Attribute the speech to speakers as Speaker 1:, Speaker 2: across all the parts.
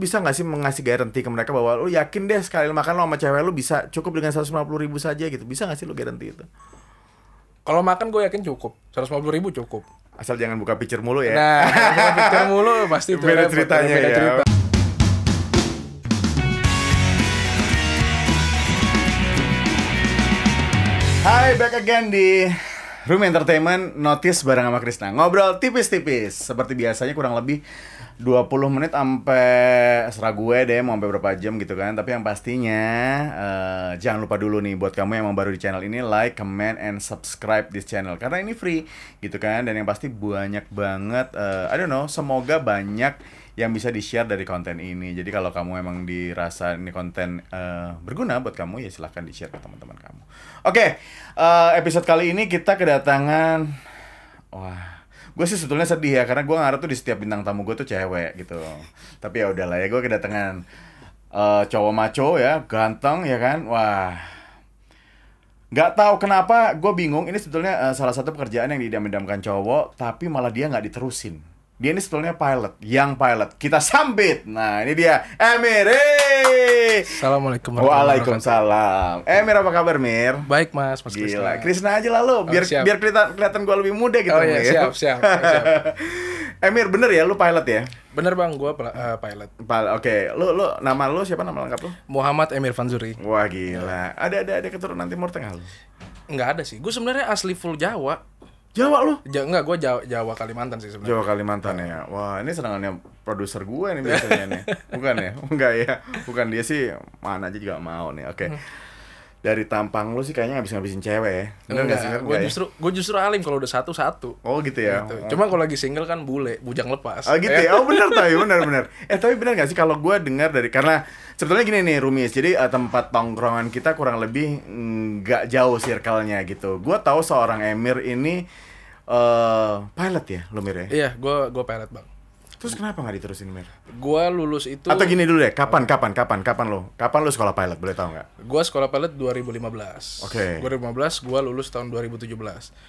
Speaker 1: bisa nggak sih mengasih garansi ke mereka bahwa lu yakin deh sekali makan lo sama cewek lu bisa cukup dengan 150.000 saja gitu? Bisa nggak sih lu garansi itu?
Speaker 2: Kalau makan gue yakin cukup, 150.000 cukup.
Speaker 1: Asal jangan buka picture mulu ya.
Speaker 2: Nah, kalau picture mulu pasti itu
Speaker 1: beda ceritanya ya.
Speaker 2: cerita.
Speaker 1: Hai, back again di Room Entertainment Notice bareng sama Krisna. Ngobrol tipis-tipis. Seperti biasanya kurang lebih 20 menit sampai serah gue deh mau sampai berapa jam gitu kan. Tapi yang pastinya jangan lupa dulu nih buat kamu yang baru di channel ini, like, comment, and subscribe this channel karena ini free gitu kan. Dan yang pasti banyak banget I don't know, semoga banyak yang bisa di-share dari konten ini. Jadi kalau kamu emang dirasa ini konten berguna buat kamu, ya silahkan di-share ke teman-teman kamu. Oke, episode kali ini kita kedatangan, wah, gue sih sebetulnya sedih ya karena gue ngarep tuh di setiap bintang tamu gue tuh cewek gitu. Tapi ya udahlah ya, gue kedatangan cowok maco ya, ganteng ya kan, wah. Nggak tahu kenapa gue bingung. Ini sebetulnya salah satu pekerjaan yang diidam-idamkan cowok, tapi malah dia nggak diterusin. Dia ini sebetulnya pilot, young pilot. Kita sambit. Nah, ini dia, Emir.
Speaker 2: Assalamualaikum
Speaker 1: Waalaikumsalam. Emir, apa kabar, Mir?
Speaker 2: Baik, Mas
Speaker 1: Gila, Krisna aja lalu, biar kelihatan gue lebih muda gitu.
Speaker 2: Oh iya, siap.
Speaker 1: Emir, bener ya, lu pilot ya?
Speaker 2: Bener bang, gue pilot.
Speaker 1: Oke, lu nama lu siapa, nama lengkap lu?
Speaker 2: Muhammad Emir Fanzuri.
Speaker 1: Wah gila, ada keturunan Timur Tengah lu?
Speaker 2: Nggak ada sih, gue sebenarnya asli full Jawa.
Speaker 1: Jawa lu?
Speaker 2: Enggak, gue Jawa Kalimantan sih sebenarnya.
Speaker 1: Jawa Kalimantan ya. Wah, ini senangannya produser gue nih biasanya nih. Bukan ya? Enggak ya. Bukan, dia sih mana aja juga mau nih. Oke. Dari tampang lu sih kayaknya ngabisin cewek ya. Bener enggak sih?
Speaker 2: Gue justru alim kalau udah satu.
Speaker 1: Oh gitu ya.
Speaker 2: Gitu. Cuma kalau lagi single kan bule, bujang lepas.
Speaker 1: Oh gitu ya. Oh bener bener. Tapi bener enggak sih kalau gue dengar dari, karena sebetulnya gini nih Rumis. Jadi tempat tongkrongan kita kurang lebih nggak jauh circle-nya gitu. Gue tahu seorang Emir ini pilot ya, lo Mir ya?
Speaker 2: Iya, gue pilot bang.
Speaker 1: Terus kenapa nggak diterusin, Mir?
Speaker 2: Gue lulus itu.
Speaker 1: Atau gini dulu deh, kapan lo sekolah pilot, boleh tahu nggak?
Speaker 2: Gue sekolah pilot 2015.
Speaker 1: Oke.
Speaker 2: 2015, gue lulus tahun 2017.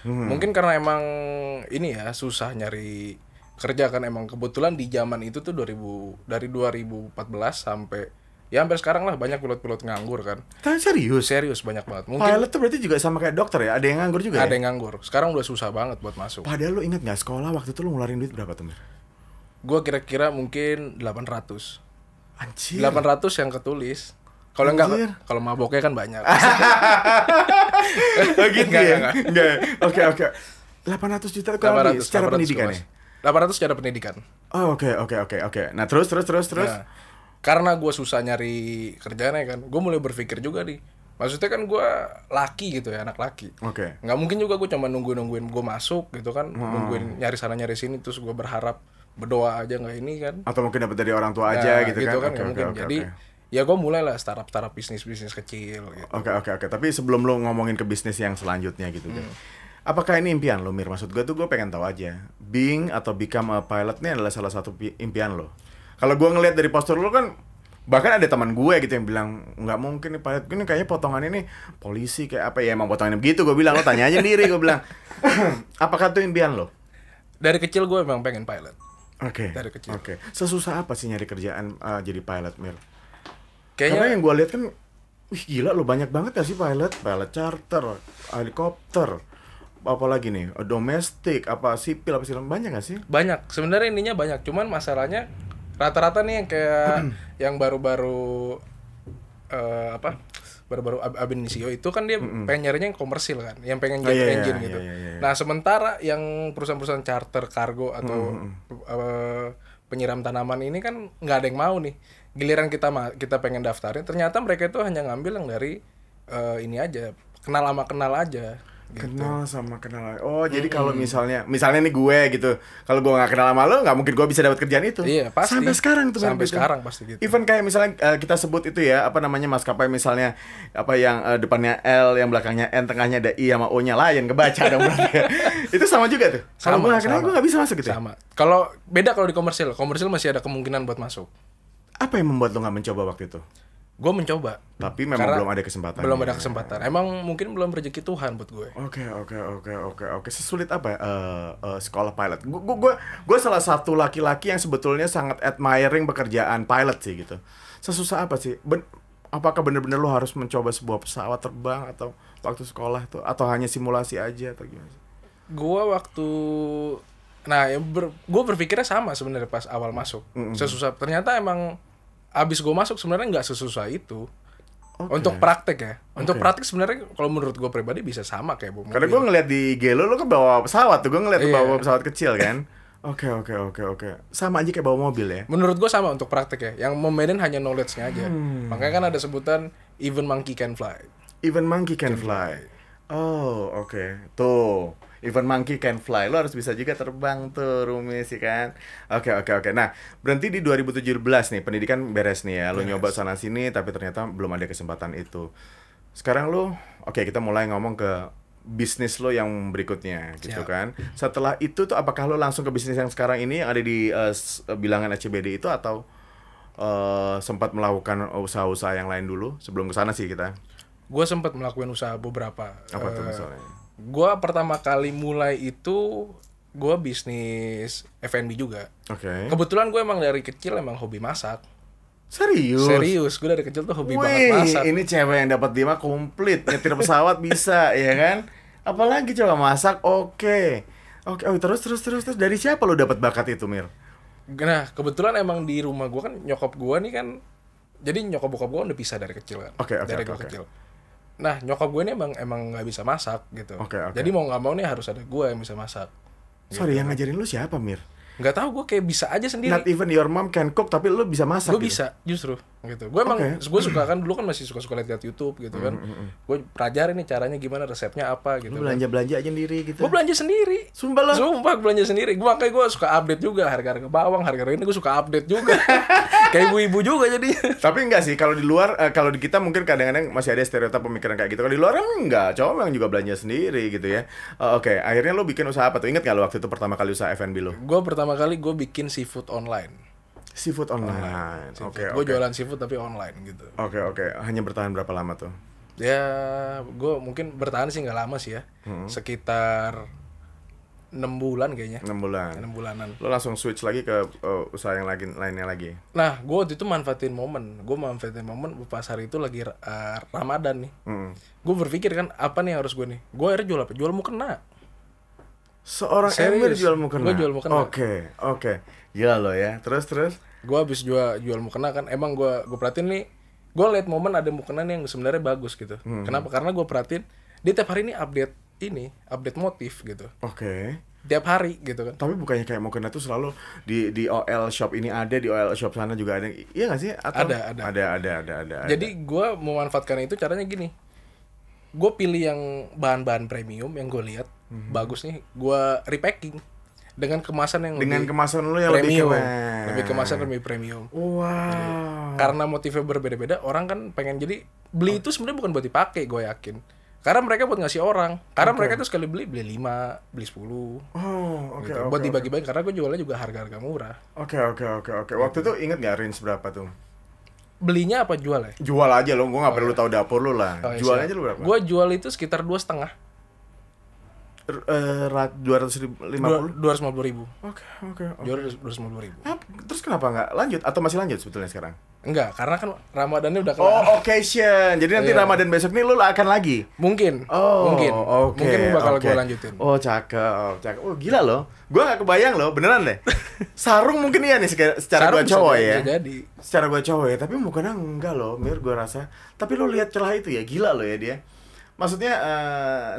Speaker 2: Mungkin karena emang ini ya susah nyari kerja kan, emang kebetulan di zaman itu tuh dari 2014 sampai ya hampir sekarang lah banyak pilot-pilot nganggur kan.
Speaker 1: Tapi serius
Speaker 2: banyak banget.
Speaker 1: Mungkin pilot tuh berarti juga sama kayak dokter ya? Ada yang nganggur juga
Speaker 2: ada
Speaker 1: ya?
Speaker 2: yang nganggur. Sekarang udah susah banget buat masuk.
Speaker 1: Padahal lu inget nggak sekolah waktu itu lu ngeluarin duit berapa tuh, Mir?
Speaker 2: Gue kira-kira mungkin 800.
Speaker 1: Anjir.
Speaker 2: 800 yang ketulis. Kalau enggak, kalau maboknya kan banyak.
Speaker 1: Oh gitu ya? Enggak. Oke. 800 juta kalau secara pendidikan ya?
Speaker 2: 800 secara pendidikan.
Speaker 1: Oh, oke. Nah, terus. Nah,
Speaker 2: karena gue susah nyari kerjaannya kan, gue mulai berpikir juga nih. Maksudnya kan gue laki gitu ya, anak laki.
Speaker 1: Oke.
Speaker 2: Nggak mungkin juga gue cuma nungguin gue masuk gitu kan, nungguin nyari sana nyari sini terus gue berharap berdoa aja nggak ini kan.
Speaker 1: Atau mungkin dapat dari orang tua aja gitu kan.
Speaker 2: Nggak mungkin. Jadi ya gue mulailah startup bisnis kecil gitu.
Speaker 1: Oke. Tapi sebelum lo ngomongin ke bisnis yang selanjutnya gitu kan. Apakah ini impian lo, Mir? Maksud gue tuh gue pengen tahu aja. Being atau become a pilot ini adalah salah satu impian lo. Kalau gue ngelihat dari postur lo kan, bahkan ada teman gue gitu yang bilang nggak mungkin nih pilot, ini kayaknya potongannya nih polisi kayak apa ya, emang potongannya begitu. Gue bilang, lo tanya aja sendiri. Gue bilang, apakah itu impian lo?
Speaker 2: Dari kecil gue emang pengen pilot.
Speaker 1: Oke.
Speaker 2: Dari kecil.
Speaker 1: Oke. Sesusah apa sih nyari kerjaan jadi pilot, Mir?
Speaker 2: Kayaknya
Speaker 1: karena yang gue lihat kan, wih gila lo, banyak banget gak sih pilot charter, helikopter, apa lagi nih, domestik, apa sipil, apa sih, banyak gak sih?
Speaker 2: Banyak, sebenarnya ininya banyak, cuman masalahnya rata-rata nih yang kayak yang baru-baru ab initio itu kan dia pengen nyarinya yang komersil kan, yang pengen jet engine gitu. Nah sementara yang perusahaan-perusahaan charter kargo atau penyiram tanaman ini kan nggak ada yang mau nih. Giliran kita pengen daftarin, ternyata mereka itu hanya ngambil yang dari ini aja, kenal aja. Gitu.
Speaker 1: Kenal. Oh, jadi kalau misalnya nih gue gitu, kalau gue nggak kenal sama lo, nggak mungkin gue bisa dapat kerjaan itu.
Speaker 2: Iya, pasti.
Speaker 1: Sampai sekarang tuh.
Speaker 2: Sampai sekarang pasti gitu.
Speaker 1: Even kayak misalnya kita sebut itu ya, apa namanya, maskapai misalnya, apa yang depannya L, yang belakangnya N, tengahnya ada I sama O-nya Lion, kebaca dong berarti ya. Itu sama juga tuh. Kalau gue nggak kenal, gue nggak bisa masuk gitu.
Speaker 2: Sama. Kalau beda kalau di komersil masih ada kemungkinan buat masuk.
Speaker 1: Apa yang membuat lo nggak mencoba waktu itu?
Speaker 2: Gue mencoba.
Speaker 1: Tapi memang belum ada kesempatan.
Speaker 2: Belum ada kesempatan. Emang mungkin belum rezeki Tuhan buat gue.
Speaker 1: Oke. Sesulit apa sekolah pilot? Gue salah satu laki-laki yang sebetulnya sangat admiring pekerjaan pilot sih gitu. Sesusah apa sih? Apakah benar-benar lo harus mencoba sebuah pesawat terbang atau waktu sekolah tuh, atau hanya simulasi aja atau gimana?
Speaker 2: Gue berpikirnya sama sebenarnya pas awal masuk. Sesusah. Ternyata emang abis gue masuk sebenarnya nggak sesusah itu. Untuk praktek ya. Untuk praktek sebenarnya kalau menurut gue pribadi bisa sama kayak bawa mobil.
Speaker 1: Karena gue ngeliat di Gelo lo kan bawa pesawat tuh, gue ngeliat bawa pesawat kecil kan. Oke. Sama aja kayak bawa mobil ya.
Speaker 2: Menurut gue sama untuk praktek ya. Yang membedain hanya knowledge-nya aja. Makanya kan ada sebutan even monkey can fly.
Speaker 1: Even monkey can fly. Oh, oke. Tuh. Even monkey can fly. Lo harus bisa juga terbang tuh, Rumi sih kan. Oke. Nah, berhenti di 2017 nih, pendidikan beres nih ya. Lo nyoba sana sini tapi ternyata belum ada kesempatan itu. Sekarang lo, kita mulai ngomong ke bisnis lo yang berikutnya gitu kan. Setelah itu tuh apakah lo langsung ke bisnis yang sekarang ini yang ada di bilangan ACBD itu, atau sempat melakukan usaha-usaha yang lain dulu sebelum ke sana sih kita?
Speaker 2: Gue sempat melakukan usaha beberapa.
Speaker 1: Apa tuh misalnya?
Speaker 2: Gue pertama kali mulai itu gue bisnis F&B juga. Kebetulan gue emang dari kecil emang hobi masak. Serius, gue dari kecil tuh hobi banget masak.
Speaker 1: Ini cewek yang dapat dia mah komplit, nyetir pesawat bisa, ya kan? Apalagi coba masak, oke. Terus dari siapa lo dapat bakat itu, Mir?
Speaker 2: Nah, kebetulan emang di rumah gue kan nyokap gue nih kan, jadi nyokap bokap gue udah pisah dari kecil kan. Dari gue kecil. Nah, nyokap gue ini emang nggak bisa masak gitu. Jadi mau nggak mau nih harus ada gue yang bisa masak.
Speaker 1: Sorry, yang ngajarin lu siapa, Mir?
Speaker 2: Nggak tahu, gue kayak bisa aja sendiri.
Speaker 1: Not even your mom can cook, tapi lu bisa masak.
Speaker 2: Gue gitu? Bisa, justru gitu. Gue emang gue suka kan, dulu kan masih suka lihat YouTube gitu kan. Gue pelajarin nih caranya gimana, resepnya apa gitu.
Speaker 1: Lu belanja aja sendiri gitu.
Speaker 2: Gue belanja sendiri.
Speaker 1: Sumpah
Speaker 2: belanja sendiri. Makanya gue suka update juga harga-harga bawang, harga-harga ini gue suka update juga. Kayak ibu-ibu juga jadi.
Speaker 1: Tapi enggak sih, kalau di luar, kalau di kita mungkin kadang-kadang masih ada stereotip pemikiran kayak gitu. Kalau di luar enggak, cowok memang juga belanja sendiri gitu ya. Akhirnya lu bikin usaha apa tuh? Ingat gak lu waktu itu pertama kali usaha F&B lu?
Speaker 2: Gue pertama kali gue bikin seafood online.
Speaker 1: Seafood online. Oke.
Speaker 2: Gue jualan seafood tapi online gitu.
Speaker 1: Oke. Hanya bertahan berapa lama tuh?
Speaker 2: Ya, gue mungkin bertahan sih nggak lama sih ya. Sekitar 6 bulan kayaknya.
Speaker 1: 6 bulan.
Speaker 2: 6 bulanan.
Speaker 1: Lo langsung switch lagi ke usaha yang lainnya lagi.
Speaker 2: Nah, gue waktu itu manfaatin momen. Pas hari itu lagi Ramadan nih. Gue berpikir kan, apa nih harus gue nih? Gue akhirnya jual apa? Jual mukena.
Speaker 1: Seorang Emir jual mukena?
Speaker 2: Gue jual mukena.
Speaker 1: Oke. Gila lo ya. Terus?
Speaker 2: Gue habis jual mukena kan, emang gue perhatiin nih, gue liat momen ada mukena nih yang sebenarnya bagus gitu. Kenapa? Karena gue perhatiin dia tiap hari ini update motif gitu. Tiap hari gitu kan.
Speaker 1: Tapi bukannya kayak mukena tuh selalu di OL shop ini ada, di OL shop sana juga ada. Iya nggak sih? Atau
Speaker 2: ada. Jadi gue memanfaatkan itu caranya gini. Gue pilih yang bahan-bahan premium yang gue lihat bagus nih, gue repacking dengan kemasan yang
Speaker 1: kemasan lu yang
Speaker 2: premium, lebih kemasan lebih premium.
Speaker 1: Wow.
Speaker 2: Jadi, karena motifnya berbeda-beda, orang kan pengen jadi beli itu sebenarnya bukan buat dipakai, gue yakin. Karena mereka buat ngasih orang. Karena mereka tuh sekali beli 5, beli 10. Gitu. Buat dibagi-bagi, karena gue jualnya juga harga-harga murah.
Speaker 1: Oke. Waktu itu inget nggak range berapa tuh?
Speaker 2: Belinya apa jual ya?
Speaker 1: Jual aja lo, gue nggak perlu tahu dapur lu lah. Jualnya aja lu berapa?
Speaker 2: Gue jual itu sekitar 2,5.
Speaker 1: 250
Speaker 2: ribu.
Speaker 1: Oke.
Speaker 2: Jual 250 ribu.
Speaker 1: Terus kenapa nggak lanjut atau masih lanjut sebetulnya sekarang?
Speaker 2: Enggak, karena kan Ramadannya udah kelar.
Speaker 1: Occasion. Jadi nanti Ramadan besok nih lu akan lagi?
Speaker 2: Mungkin. Mungkin bakal gue lanjutin.
Speaker 1: Cakep. Gila loh. Gue gak kebayang loh, beneran deh. Sarung mungkin iya nih secara gue cowok ya.
Speaker 2: Jadi.
Speaker 1: Secara gue cowok ya, tapi mukanya enggak loh, Mir, gue rasa. Tapi lo lihat celah itu ya, gila loh ya dia. Maksudnya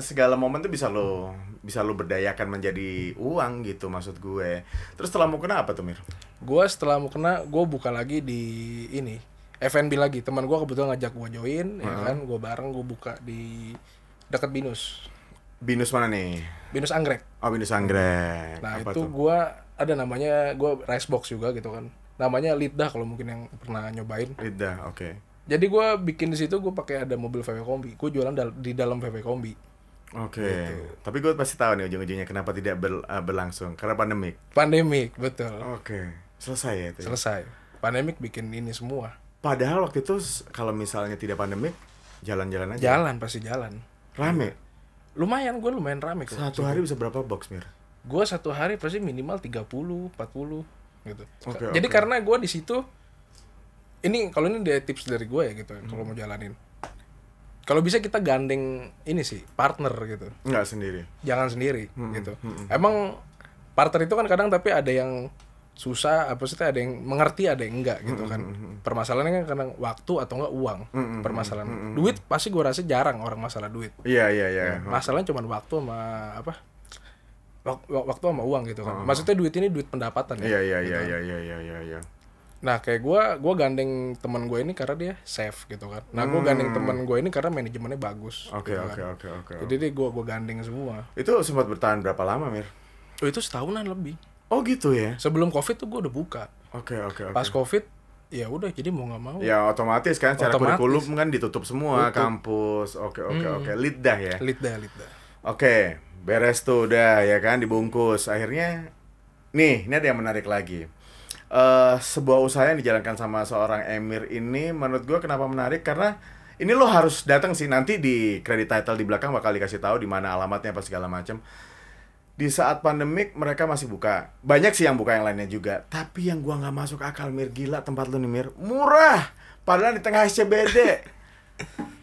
Speaker 1: segala momen tuh bisa lo berdayakan menjadi uang gitu maksud gue. Terus setelah mukena apa tuh, Mir?
Speaker 2: Setelah mukena gue buka lagi di ini F&B lagi. Teman gue kebetulan ngajak gue join, ya kan. Gue bareng gue buka di dekat Binus.
Speaker 1: Binus mana nih?
Speaker 2: Binus Anggrek.
Speaker 1: Binus Anggrek.
Speaker 2: Nah, apa itu gue ada namanya, gue rice box juga gitu kan. Namanya Lidah kalau mungkin yang pernah nyobain.
Speaker 1: Lidah, oke.
Speaker 2: Jadi gue bikin di situ, gue pakai ada mobil VW Kombi. Gue jualan di dalam VW Kombi.
Speaker 1: Oke. Gitu. Tapi gue pasti tahu nih ujung-ujungnya kenapa tidak berlangsung, karena pandemik.
Speaker 2: Pandemik, betul.
Speaker 1: Oke. Selesai ya itu.
Speaker 2: Selesai. Pandemik bikin ini semua.
Speaker 1: Padahal waktu itu kalau misalnya tidak pandemik, jalan-jalan aja.
Speaker 2: Jalan, pasti jalan.
Speaker 1: Rame?
Speaker 2: Lumayan rame kok.
Speaker 1: Satu hari bisa berapa box, Mir?
Speaker 2: Gue satu hari pasti minimal 30, 40 gitu.
Speaker 1: Okay,
Speaker 2: jadi karena gue di situ, ini kalau ini dia tips dari gue ya gitu, kalau mau jalanin. Kalau bisa kita gandeng ini sih, partner gitu.
Speaker 1: Nggak sendiri.
Speaker 2: Jangan sendiri gitu. Emang partner itu kan kadang tapi ada yang susah, apa sih, ada yang mengerti, ada yang enggak gitu kan. Permasalahannya kan kadang waktu atau enggak uang. Permasalahan duit pasti gue rasa jarang orang masalah duit.
Speaker 1: Iya.
Speaker 2: Masalahnya cuma waktu sama apa? Waktu sama uang gitu kan. Maksudnya duit ini duit pendapatan ya.
Speaker 1: Iya.
Speaker 2: Nah, kayak gue gandeng teman gue ini karena dia safe gitu kan. Nah, gue gandeng teman gue ini karena manajemennya bagus.
Speaker 1: Oke.
Speaker 2: Jadi dia gue gandeng semua.
Speaker 1: Itu sempat bertahan berapa lama, Mir?
Speaker 2: Oh, itu setahunan lebih.
Speaker 1: Oh gitu ya.
Speaker 2: Sebelum Covid tuh gue udah buka.
Speaker 1: Oke.
Speaker 2: Pas Covid ya udah, jadi mau nggak mau.
Speaker 1: Ya otomatis kan, secara kurikulum kan ditutup semua kampus. Oke. Liddah ya.
Speaker 2: Liddah.
Speaker 1: Oke, beres tuh udah ya kan, dibungkus. Akhirnya nih, ini ada yang menarik lagi. Sebuah usaha yang dijalankan sama seorang Emir ini menurut gue kenapa menarik, karena ini lo harus datang sih, nanti di credit title di belakang bakal dikasih tahu di mana alamatnya apa segala macam. Di saat pandemik mereka masih buka. Banyak sih yang buka yang lainnya juga. Tapi yang gua nggak masuk akal, Mir, gila tempat lu nih, Mir. Murah. Padahal di tengah SCBD.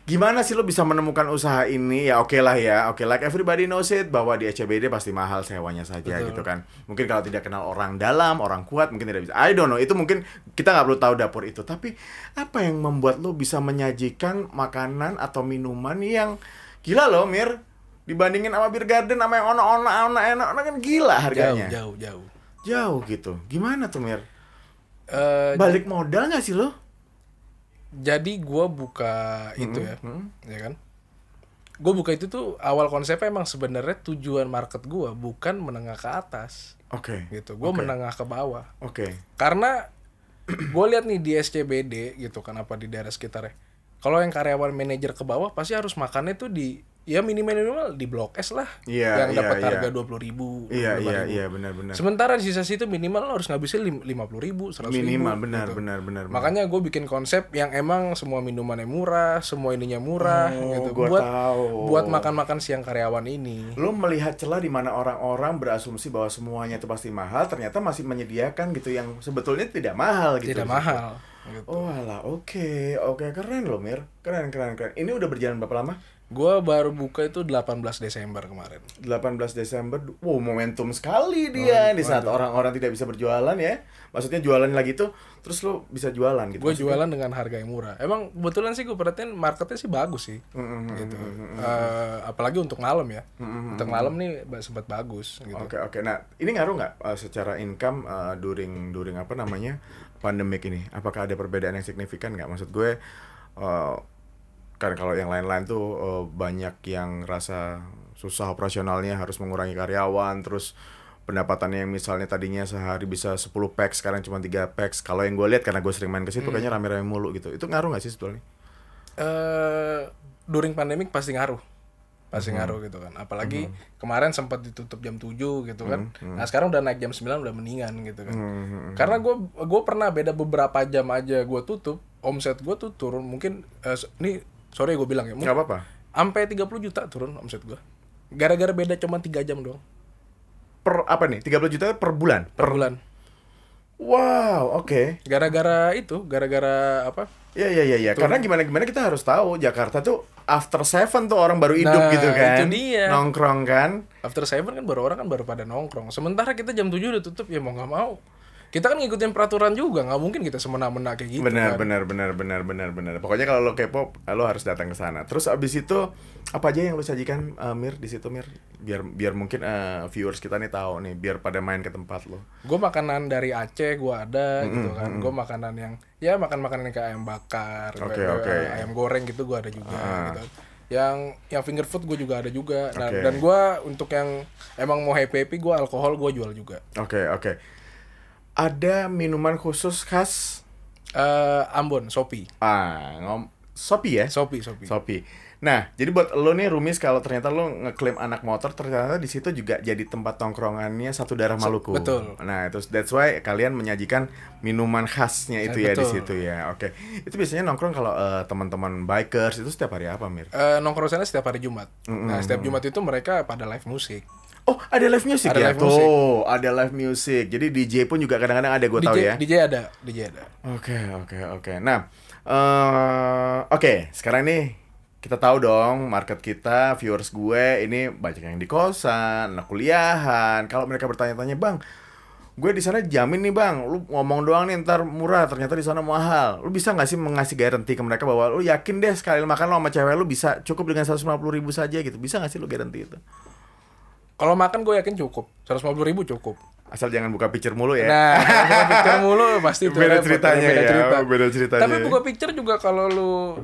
Speaker 1: Gimana sih lo bisa menemukan usaha ini? Ya oke lah ya. Oke, like everybody knows it bahwa di SCBD pasti mahal sewanya saja. Betul. Gitu kan. Mungkin kalau tidak kenal orang dalam, orang kuat mungkin tidak bisa. I don't know. Itu mungkin kita nggak perlu tahu dapur itu. Tapi apa yang membuat lo bisa menyajikan makanan atau minuman yang gila lo, Mir? Dibandingin sama Beer Garden sama yang ono-ono enak kan gila harganya. Jauh gitu. Gimana tuh, Mir? Balik modal nggak sih lo?
Speaker 2: Jadi gue buka itu ya kan? Gue buka itu tuh awal konsepnya emang sebenarnya tujuan market gue bukan menengah ke atas.
Speaker 1: Oke.
Speaker 2: Gitu. Gue menengah ke bawah.
Speaker 1: Oke.
Speaker 2: Karena gue lihat nih di SCBD gitu kan, apa di daerah sekitarnya. Kalau yang karyawan manajer ke bawah pasti harus makannya tuh di ya minimal di Blok S lah, yang dapat harga 20.000.
Speaker 1: Iya, benar.
Speaker 2: Sementara di sisa situ minimal lo harus ngabisin 50.000, 100.000.
Speaker 1: Minimal,
Speaker 2: gitu.
Speaker 1: benar.
Speaker 2: Makanya gue bikin konsep yang emang semua minumannya murah, semua ininya murah, gitu. Buat makan siang karyawan ini.
Speaker 1: Lo melihat celah di mana orang-orang berasumsi bahwa semuanya itu pasti mahal, ternyata masih menyediakan gitu yang sebetulnya tidak mahal gitu.
Speaker 2: Tidak mahal.
Speaker 1: Gitu. Oh alah, oke, keren loh, Mir. Keren. Ini udah berjalan berapa lama?
Speaker 2: Gua baru buka itu 18 Desember kemarin.
Speaker 1: 18 Desember, wow, momentum sekali dia di saat orang-orang tidak bisa berjualan ya. Maksudnya jualan lagi tuh, terus lo bisa jualan gitu.
Speaker 2: Gue jualan dengan harga yang murah. Emang kebetulan sih gue perhatiin marketnya sih bagus sih, gitu. Apalagi untuk malam ya. Untuk malam nih sempat bagus. Gitu.
Speaker 1: Oke. Nah, ini ngaruh nggak secara income during apa namanya pandemic ini? Apakah ada perbedaan yang signifikan nggak? Maksud gue. Kan kalau yang lain-lain tuh banyak yang rasa susah operasionalnya, harus mengurangi karyawan, terus pendapatannya yang misalnya tadinya sehari bisa 10 packs sekarang cuma 3 packs. Kalau yang gue lihat karena gue sering main ke situ kayaknya rame-rame mulu gitu. Itu ngaruh nggak sih sebetulnya?
Speaker 2: During pandemic pasti ngaruh. Ngaruh gitu kan. Apalagi kemarin sempat ditutup jam 7 gitu kan. Nah, sekarang udah naik jam 9 udah mendingan gitu kan. Karena gue pernah beda beberapa jam aja gue tutup, omset gue tuh turun mungkin ini sorry gue bilang ya.
Speaker 1: Nggak apa-apa.
Speaker 2: Sampai 30 juta turun omset gue. Gara-gara beda cuma 3 jam doang.
Speaker 1: Per apa nih? 30 juta per bulan?
Speaker 2: Per bulan.
Speaker 1: Wow, oke.
Speaker 2: Gara-gara apa?
Speaker 1: Iya. Karena gimana kita harus tahu Jakarta tuh after 7 tuh orang baru hidup gitu kan.
Speaker 2: Itu dia.
Speaker 1: Nongkrong kan.
Speaker 2: After 7 kan orang baru pada nongkrong. Sementara kita jam 7 udah tutup, ya mau nggak mau. Kita kan ngikutin peraturan juga, nggak mungkin kita semena-mena kayak gitu.
Speaker 1: Benar. Pokoknya kalau lo K-pop, lo harus datang ke sana. Terus abis itu apa aja yang lo sajikan, Mir, di situ, Mir? Biar mungkin viewers kita nih tahu nih, biar pada main ke tempat lo.
Speaker 2: Gue makanan dari Aceh, gue ada gitu kan. Gue makanan yang makanan yang kayak ayam bakar, ayam goreng gitu gue ada juga. Gitu. Yang finger food gue juga ada juga. Nah, dan gue untuk yang emang mau happy gue alkohol gue jual juga.
Speaker 1: Oke. Ada minuman khusus khas
Speaker 2: Ambon, Sopi.
Speaker 1: Sopi ya?
Speaker 2: Sopi.
Speaker 1: Nah, jadi buat lo nih Rumis, kalau ternyata lo ngeklaim anak motor, ternyata di situ juga jadi tempat tongkrongannya satu daerah Maluku.
Speaker 2: Betul.
Speaker 1: Nah, itu that's why kalian menyajikan minuman khasnya itu ya di
Speaker 2: betul.
Speaker 1: situ ya. Oke. Itu biasanya nongkrong kalau teman-teman bikers itu setiap hari apa, Mir?
Speaker 2: Nongkrong sana setiap hari Jumat. Nah, setiap Jumat itu mereka pada live musik.
Speaker 1: Oh, ada live music
Speaker 2: Ada
Speaker 1: ya?
Speaker 2: live music.
Speaker 1: Tuh, ada live music. Jadi DJ pun juga kadang-kadang ada, gue tahu ya.
Speaker 2: DJ ada.
Speaker 1: Oke. Nah, oke, sekarang nih kita tahu dong market kita, viewers gue ini banyak yang di kosan, anak kuliahan. Kalau mereka bertanya-tanya, "Bang, gue di sana jamin nih Bang, lu ngomong doang nih ntar murah, ternyata di sana mahal." Lu bisa nggak sih mengasih guarantee ke mereka bahwa lu yakin deh sekali makan lo sama cewek lu bisa cukup dengan 150.000 saja gitu? Bisa nggak sih lu guarantee itu?
Speaker 2: Kalau makan gue yakin cukup. 150.000 cukup.
Speaker 1: Asal jangan buka picture mulu ya.
Speaker 2: Nah, buka picture mulu pasti itu
Speaker 1: beda ceritanya ya. Beda ceritanya.
Speaker 2: Tapi buka picture juga kalau lu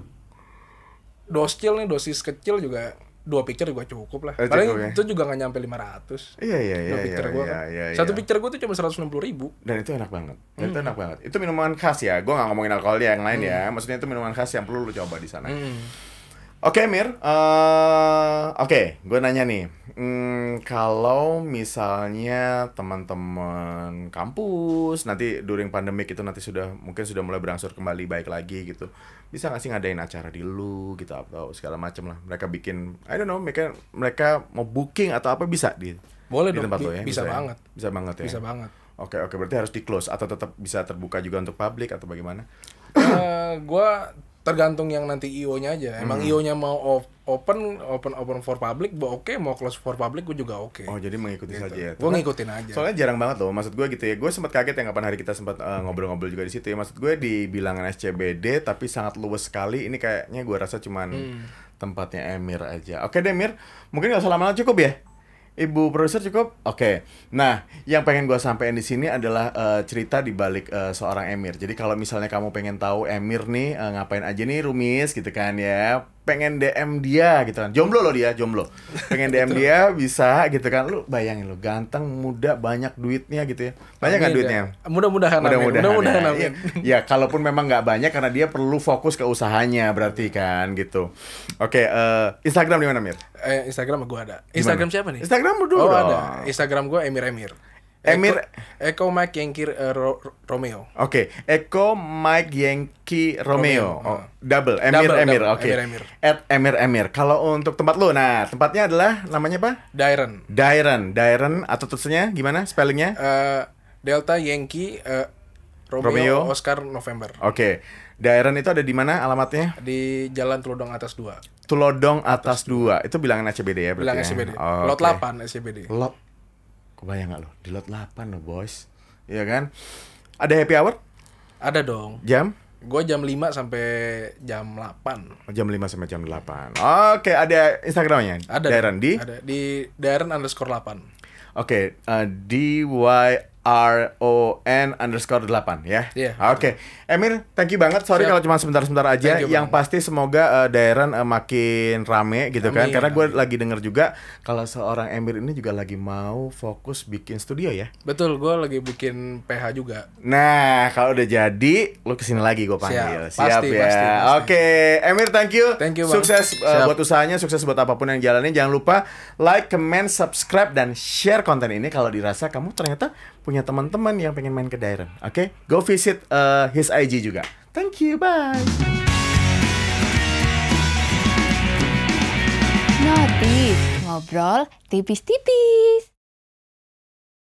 Speaker 2: dosis kecil juga 2 picture juga cukup lah. Paling
Speaker 1: ya?
Speaker 2: itu juga nggak nyampe 500.
Speaker 1: Iya.
Speaker 2: Picture gua kan. Satu picture gua tuh cuma 160.000.
Speaker 1: Dan itu enak banget. Itu enak banget. Itu minuman khas ya. Gua nggak ngomongin alkohol yang lain ya. Maksudnya itu minuman khas yang perlu lu coba di sana. Oke, Mir. Oke, gue nanya nih. Kalau misalnya teman-teman kampus nanti during pandemic itu nanti mungkin sudah mulai berangsur kembali baik lagi gitu, bisa nggak sih ngadain acara di lu gitu atau segala macam lah? Mereka bikin, I don't know, mereka mau booking atau apa bisa di
Speaker 2: Boleh
Speaker 1: di
Speaker 2: dong,
Speaker 1: tempat lo ya?
Speaker 2: bisa banget.
Speaker 1: Bisa banget ya.
Speaker 2: Bisa banget.
Speaker 1: Oke, berarti harus di close atau tetap bisa terbuka juga untuk publik atau bagaimana?
Speaker 2: Gua tergantung yang nanti IO-nya aja. Emang IO-nya mau open for public, oke. Mau close for public, gue juga oke.
Speaker 1: Oh, jadi mengikuti
Speaker 2: gitu.
Speaker 1: saja ya.
Speaker 2: Gue ngikutin aja.
Speaker 1: Soalnya jarang banget loh, maksud gue gitu ya. Gue sempat kaget ya kapan hari kita sempat ngobrol-ngobrol juga di situ ya. Maksud gue di bilangan SCBD tapi sangat luas sekali. Ini kayaknya gue rasa cuman tempatnya Emir aja. Oke deh, Mir. Mungkin nggak usah lama-lama, cukup ya? Ibu produser cukup? Oke. Nah, yang pengen gue sampaikan di sini adalah cerita di balik seorang Emir. Jadi kalau misalnya kamu pengen tahu Emir nih ngapain aja nih Rumis gitu kan ya. Pengen DM dia gitu kan. Jomblo loh dia, jomblo. Pengen DM dia bisa gitu kan. Lu bayangin lu, ganteng, muda, banyak duitnya gitu ya. Banyak kan duitnya?
Speaker 2: Mudah-mudahan amin.
Speaker 1: Ya, kalaupun memang nggak banyak karena dia perlu fokus ke usahanya berarti kan gitu. Oke, Instagram di mana, Mir?
Speaker 2: Instagram gue ada. Instagram siapa nih?
Speaker 1: Instagram dulu dong.
Speaker 2: Ada. Instagram gue Emir. Eko Mike Yankee Romeo.
Speaker 1: Oke, Eko Mike Yankee Romeo. Oh, double Emir. Oke. @Emir. Kalau untuk tempat lu, nah tempatnya adalah namanya apa? Dairen atau tulisannya gimana spellingnya?
Speaker 2: Delta Yankee Romeo Oscar November.
Speaker 1: Oke. Dairen itu ada di mana alamatnya?
Speaker 2: Di Jalan Tulodong Atas 2.
Speaker 1: Tulodong Atas 2. Itu bilangan SCBD ya berarti.
Speaker 2: Bilangan SCBD. Lot 8 SCBD.
Speaker 1: Kebayang gak lo? Di lot 8 lo, boys. Iya kan? Ada happy hour?
Speaker 2: Ada dong.
Speaker 1: Jam?
Speaker 2: Gue jam 5 sampai jam 8.
Speaker 1: Jam 5 sampai jam 8. Oke, ada Instagramnya?
Speaker 2: Ada.
Speaker 1: Dairen di?
Speaker 2: Ada. Di Dairen_8.
Speaker 1: Oke, DYRON_8 ya?
Speaker 2: Iya.
Speaker 1: Oke. Emir, thank you banget. Sorry kalau cuma sebentar-sebentar aja. Yang pasti semoga Dairen makin rame gitu kan. Karena gue lagi denger juga kalau seorang Emir ini juga lagi mau fokus bikin studio ya.
Speaker 2: Betul, gue lagi bikin PH juga.
Speaker 1: Nah, kalau udah jadi, lu kesini lagi gue panggil. Siap ya.
Speaker 2: Pasti.
Speaker 1: Oke, Emir, thank you.
Speaker 2: Thank you, Bang.
Speaker 1: Sukses buat usahanya, sukses buat apapun yang jalanin. Jangan lupa like, comment, subscribe, dan share konten ini kalau dirasa kamu ternyata punya teman-teman yang pengen main ke Dairen. Oke, go visit his IG juga. Thank you, bye.
Speaker 3: Notis, ngobrol tipis-tipis.